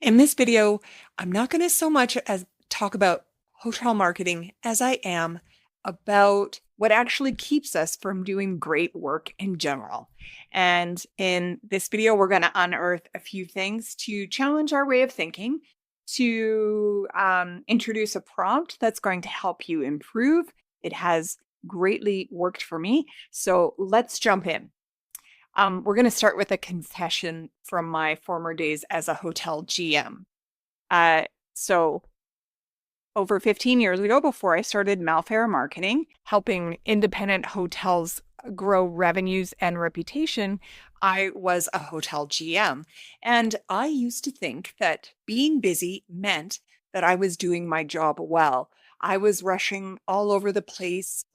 In this video, I'm not going to so much as talk about hotel marketing as I am about what actually keeps us from doing great work in general. And in this video, we're going to unearth a few things to challenge our way of thinking, to introduce a prompt that's going to help you improve. It has greatly worked for me. So let's jump in. We're going to start with a confession from my former days as a hotel GM. So over 15 years ago, before I started Malfair Marketing, helping independent hotels grow revenues and reputation, I was a hotel GM. And I used to think that being busy meant that I was doing my job well. I was rushing all over the place,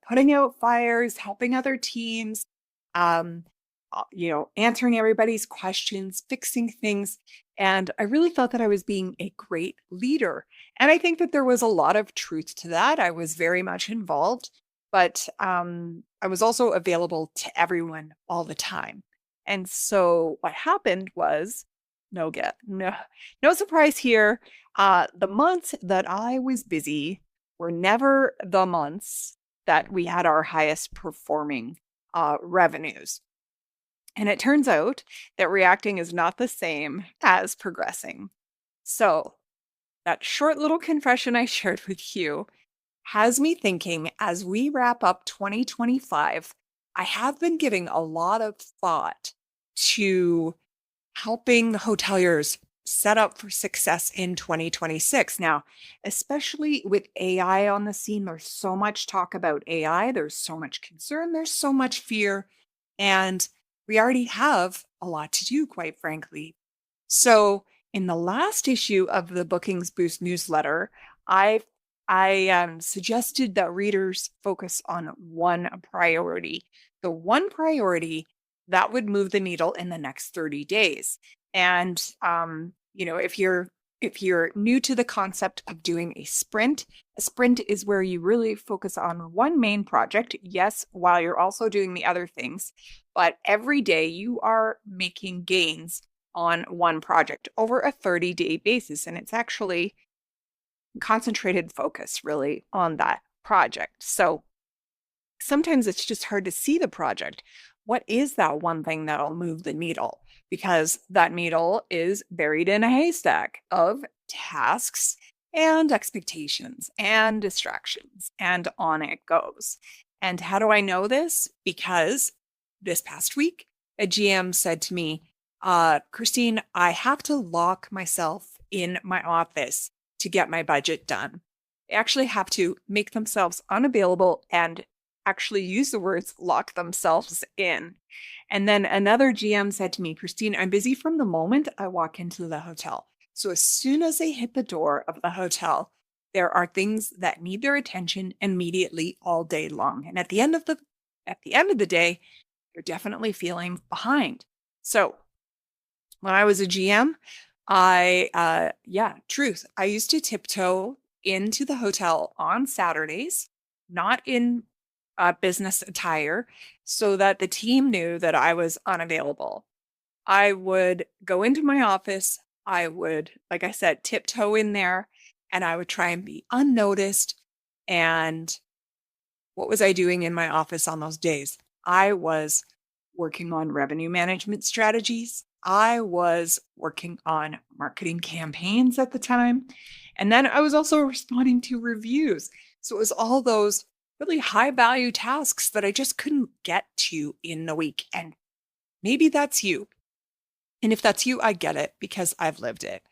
putting out fires, helping other teams, um, answering everybody's questions, fixing things. And I really felt that I was being a great leader. And I think that there was a lot of truth to that. I was very much involved, but I was also available to everyone all the time. And so what happened was, no surprise here. The months that I was busy were never the months that we had our highest performing revenues. And it turns out that reacting is not the same as progressing. So, that short little confession I shared with you has me thinking as we wrap up 2025, I have been giving a lot of thought to helping hoteliers set up for success in 2026. Now, especially with AI on the scene, there's so much talk about AI, there's so much concern, there's so much fear, and we already have a lot to do, quite frankly. So, in the last issue of the Bookings Boost newsletter, I suggested that readers focus on one priority, the one priority that would move the needle in the next 30 days. And if you're new to the concept of doing a sprint is where you really focus on one main project, yes, while you're also doing the other things, but every day you are making gains on one project over a 30-day basis. And it's actually concentrated focus really on that project. So sometimes it's just hard to see the project. What is that one thing that'll move the needle? Because that needle is buried in a haystack of tasks and expectations and distractions, and on it goes. And how do I know this? Because this past week, a GM said to me, Christine, I have to lock myself in my office to get my budget done. They actually have to make themselves unavailable and actually use the words lock themselves in. And then another GM said to me, Christine, I'm busy from the moment I walk into the hotel. So as soon as they hit the door of the hotel, there are things that need their attention immediately all day long. And at the end of the day, they're definitely feeling behind. So when I was a GM, I used to tiptoe into the hotel on Saturdays, not in business attire, so that the team knew that I was unavailable. I would go into my office. I would, like I said, tiptoe in there, and I would try and be unnoticed. And what was I doing in my office on those days? I was working on revenue management strategies. I was working on marketing campaigns at the time. And then I was also responding to reviews. So it was all those really high value tasks that I just couldn't get to in the week. And maybe that's you. And if that's you, I get it because I've lived it.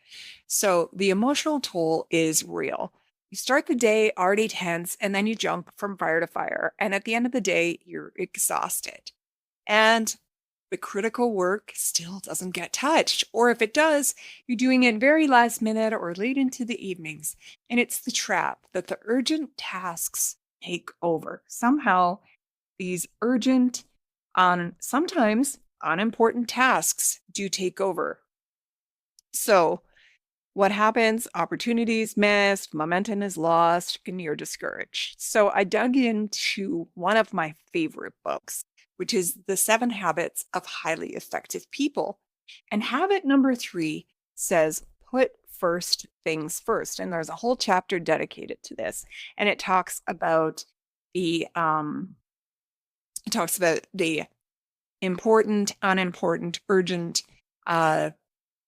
So the emotional toll is real. You start the day already tense, and then you jump from fire to fire. And at the end of the day, you're exhausted. And the critical work still doesn't get touched. Or if it does, you're doing it very last minute or late into the evenings. And it's the trap that the urgent tasks take over. Somehow, these urgent, sometimes unimportant tasks do take over. So what happens? Opportunities missed, momentum is lost, and you're discouraged. So I dug into one of my favorite books, which is The 7 Habits of Highly Effective People. And habit number 3 says, put first things first. And there's a whole chapter dedicated to this. And it talks about the important, unimportant, urgent,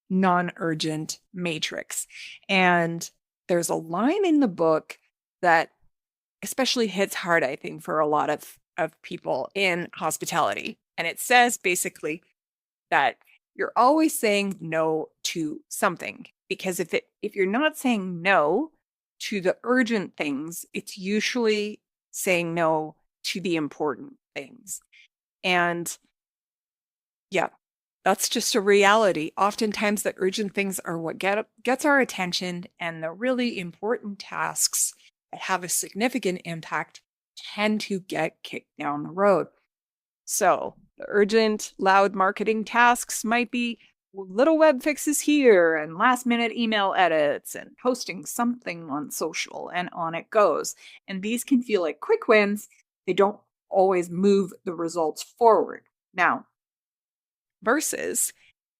non-urgent matrix. And there's a line in the book that especially hits hard, I think, for a lot of people in hospitality. And it says basically that you're always saying no to something, because if you're not saying no to the urgent things, it's usually saying no to the important things. And yeah, that's just a reality. Oftentimes the urgent things are what gets our attention, and the really important tasks that have a significant impact tend to get kicked down the road. So the urgent, loud marketing tasks might be little web fixes here and last minute email edits and posting something on social, and on it goes. And these can feel like quick wins. They don't always move the results forward. Now, versus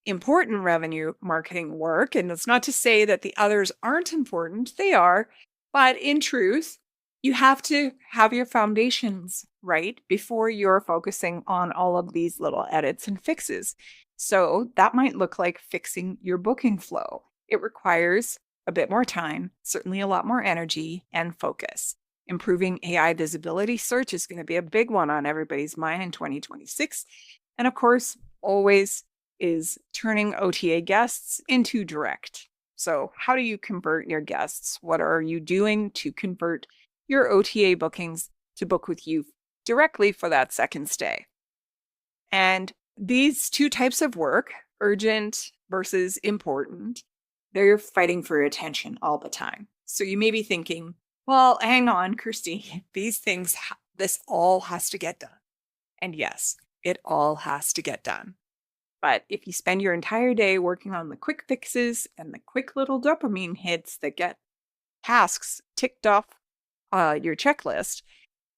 important revenue marketing work, and it's not to say that the others aren't important, they are, but in truth, you have to have your foundations right before you're focusing on all of these little edits and fixes. So that might look like fixing your booking flow. It requires a bit more time, certainly a lot more energy and focus. Improving AI visibility search is going to be a big one on everybody's mind in 2026. And of course, always is turning OTA guests into direct. So how do you convert your guests? What are you doing to convert your OTA bookings to book with you directly for that second stay? And these two types of work, urgent versus important, they're fighting for attention all the time. So you may be thinking, well, hang on, Kirsty, these things, this all has to get done. And yes, it all has to get done. But if you spend your entire day working on the quick fixes and the quick little dopamine hits that get tasks ticked off your checklist,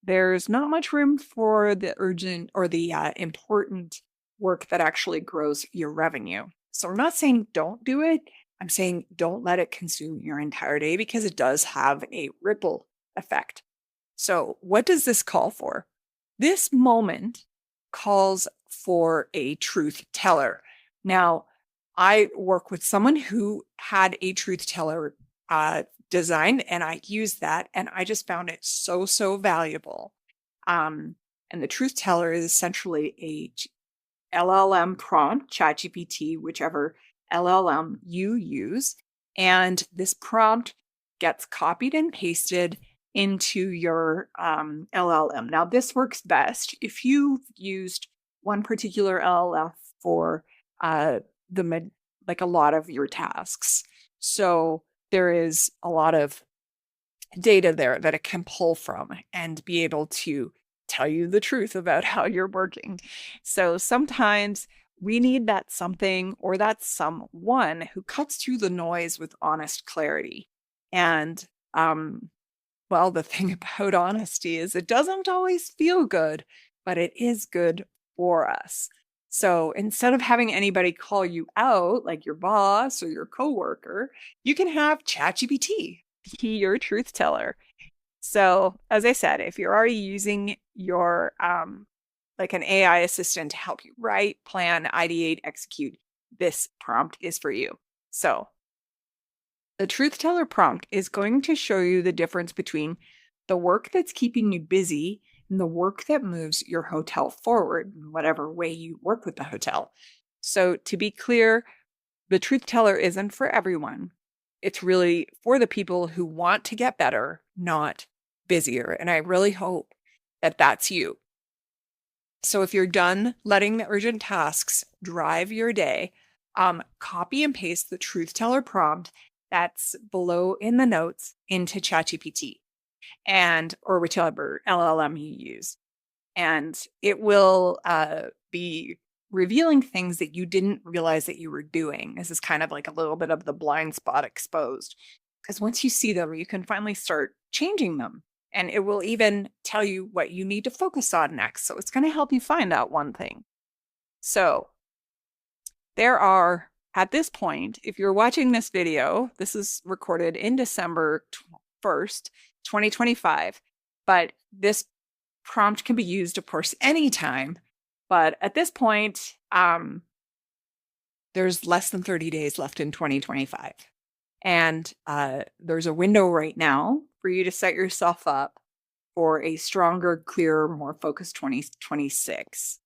there's not much room for the urgent or the important work that actually grows your revenue. So I'm not saying don't do it. I'm saying don't let it consume your entire day, because it does have a ripple effect. So what does this call for? This moment calls for a truth teller. Now, I work with someone who had a truth teller designed, and I used that, and I just found it so valuable. And the truth teller is essentially a LLM prompt, ChatGPT, whichever LLM you use, and this prompt gets copied and pasted into your LLM. Now, this works best if you've used one particular LLM for a lot of your tasks. So there is a lot of data there that it can pull from and be able to tell you the truth about how you're working. So sometimes we need that something or that someone who cuts through the noise with honest clarity. And well, the thing about honesty is it doesn't always feel good, but it is good for us. So instead of having anybody call you out, like your boss or your coworker, you can have ChatGPT be your truth teller. So as I said, if you're already using your like an AI assistant to help you write, plan, ideate, execute, this prompt is for you. So the truth teller prompt is going to show you the difference between the work that's keeping you busy and the work that moves your hotel forward in whatever way you work with the hotel. So to be clear, the truth teller isn't for everyone. It's really for the people who want to get better, not busier. And I really hope that that's you. So if you're done letting the urgent tasks drive your day, copy and paste the truth teller prompt that's below in the notes into ChatGPT or whichever LLM you use. And it will be revealing things that you didn't realize that you were doing. This is kind of like a little bit of the blind spot exposed. Because once you see them, you can finally start changing them. And it will even tell you what you need to focus on next. So it's going to help you find that one thing. So there are At this point, if you're watching this video, this is recorded in December 1st, 2025, but this prompt can be used, of course, anytime. But at this point, there's less than 30 days left in 2025. And there's a window right now for you to set yourself up for a stronger, clearer, more focused 2026.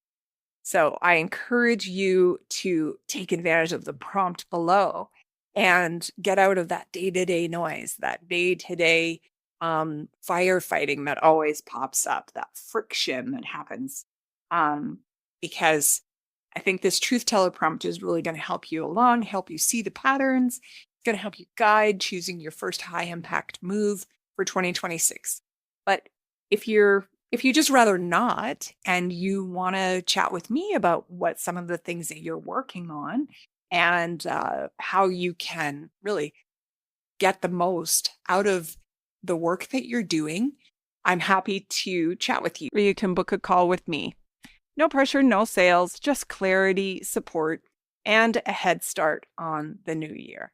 So I encourage you to take advantage of the prompt below and get out of that day-to-day noise, that day-to-day firefighting that always pops up, that friction that happens. Because I think this truth teller prompt is really going to help you along, help you see the patterns. It's going to help you guide choosing your first high impact move for 2026. But if you just rather not, and you want to chat with me about what some of the things that you're working on and how you can really get the most out of the work that you're doing, I'm happy to chat with you. Or you can book a call with me. No pressure, no sales, just clarity, support, and a head start on the new year.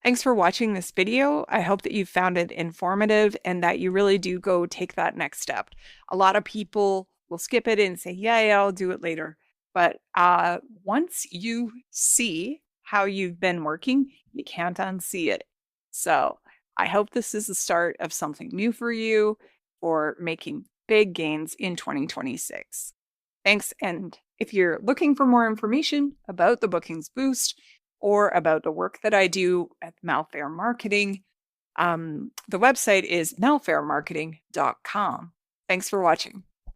Thanks for watching this video. I hope that you found it informative and that you really do go take that next step. A lot of people will skip it and say, yeah, I'll do it later. But once you see how you've been working, you can't unsee it. So I hope this is the start of something new for you for making big gains in 2026. Thanks. And if you're looking for more information about the Bookings Boost, or about the work that I do at Malfair Marketing, the website is malfairmarketing.com. Thanks for watching.